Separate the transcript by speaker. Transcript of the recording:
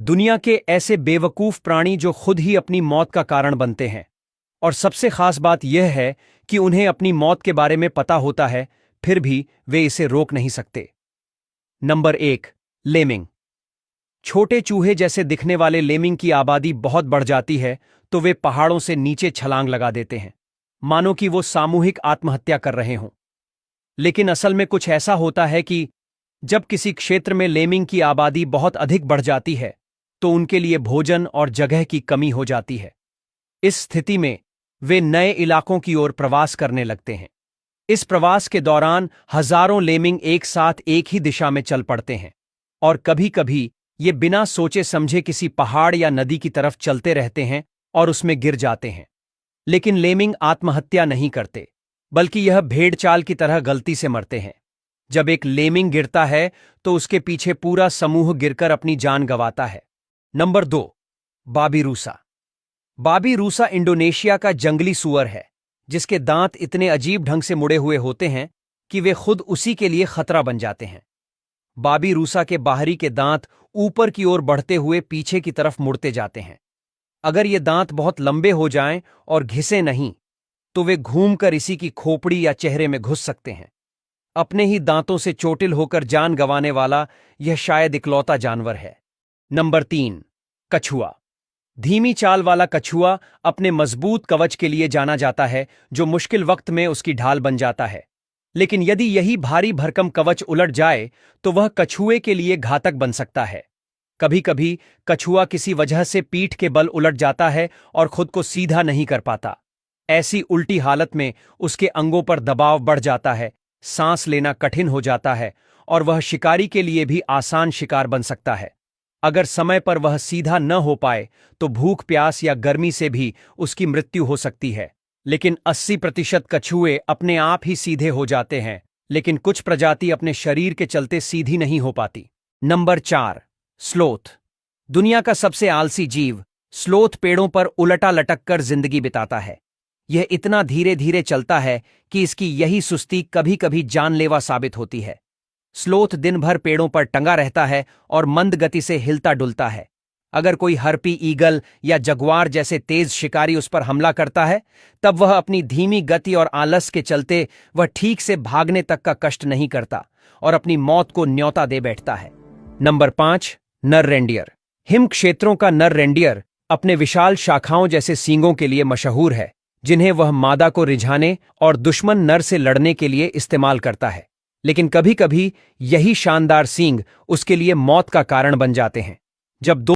Speaker 1: दुनिया के ऐसे बेवकूफ प्राणी जो खुद ही अपनी मौत का कारण बनते हैं। और सबसे खास बात यह है कि उन्हें अपनी मौत के बारे में पता होता है, फिर भी वे इसे रोक नहीं सकते। नंबर 1, लेमिंग। छोटे चूहे जैसे दिखने वाले लेमिंग की आबादी बहुत बढ़ जाती है तो वे पहाड़ों से नीचे छलांग लगा देते हैं, मानो कि वो सामूहिक आत्महत्या कर रहे हों। लेकिन असल में कुछ ऐसा होता है कि जब किसी क्षेत्र में लेमिंग की आबादी बहुत अधिक बढ़ जाती है तो उनके लिए भोजन और जगह की कमी हो जाती है। इस स्थिति में वे नए इलाकों की ओर प्रवास करने लगते हैं। इस प्रवास के दौरान हजारों लेमिंग एक साथ एक ही दिशा में चल पड़ते हैं और कभी-कभी ये बिना सोचे समझे किसी पहाड़ या नदी की तरफ चलते रहते हैं और उसमें गिर जाते हैं। लेकिन लेमिंग आत्महत्या नहीं करते, बल्कि यह भेड़चाल की तरह गलती से मरते हैं। जब एक लेमिंग गिरता है तो उसके पीछे पूरा समूह गिरकर अपनी जान गंवाता है। नंबर 2, बाबिरूसा। बाबिरूसा इंडोनेशिया का जंगली सूअर है, जिसके दांत इतने अजीब ढंग से मुड़े हुए होते हैं कि वे खुद उसी के लिए खतरा बन जाते हैं। बाबिरूसा के बाहरी के दांत ऊपर की ओर बढ़ते हुए पीछे की तरफ मुड़ते जाते हैं। अगर ये दांत बहुत लंबे हो जाएं और घिसे नहीं तो वे घूमकर इसी की खोपड़ी या चेहरे में घुस सकते हैं। अपने ही दांतों से चोटिल होकर जान गंवाने वाला यह शायद इकलौता जानवर है। नंबर 3, कछुआ। धीमी चाल वाला कछुआ अपने मजबूत कवच के लिए जाना जाता है, जो मुश्किल वक्त में उसकी ढाल बन जाता है। लेकिन यदि यही भारी भरकम कवच उलट जाए तो वह कछुए के लिए घातक बन सकता है। कभी-कभी कछुआ किसी वजह से पीठ के बल उलट जाता है और खुद को सीधा नहीं कर पाता। ऐसी उल्टी हालत में उसके अंगों पर दबाव बढ़ जाता है, सांस लेना कठिन हो जाता है और वह शिकारी के लिए भी आसान शिकार बन सकता है। अगर समय पर वह सीधा न हो पाए तो भूख, प्यास या गर्मी से भी उसकी मृत्यु हो सकती है। लेकिन 80% कछुए अपने आप ही सीधे हो जाते हैं, लेकिन कुछ प्रजाति अपने शरीर के चलते सीधी नहीं हो पाती। Number 4, sloth. दुनिया का सबसे आलसी जीव स्लोथ पेड़ों पर उलटा लटक कर जिंदगी बिताता है। यह इतना धीरे धीरे चलता है कि इसकी यही सुस्ती कभी-कभी जानलेवा साबित होती है। स्लोथ दिन भर पेड़ों पर टंगा रहता है और मंद गति से हिलता डुलता है। अगर कोई हर्पी, ईगल या जगुआर जैसे तेज शिकारी उस पर हमला करता है, तब वह अपनी धीमी गति और आलस के चलते वह ठीक से भागने तक का कष्ट नहीं करता और अपनी मौत को न्योता दे बैठता है। नंबर 5, नर रेंडियर। हिम क्षेत्रों का नर रेंडियर अपने विशाल शाखाओं जैसे सींगों के लिए मशहूर है, जिन्हें वह मादा को रिझाने और दुश्मन नर से लड़ने के लिए इस्तेमाल करता है। लेकिन कभी-कभी यही शानदार सींग उसके लिए मौत का कारण बन जाते हैं। जब दो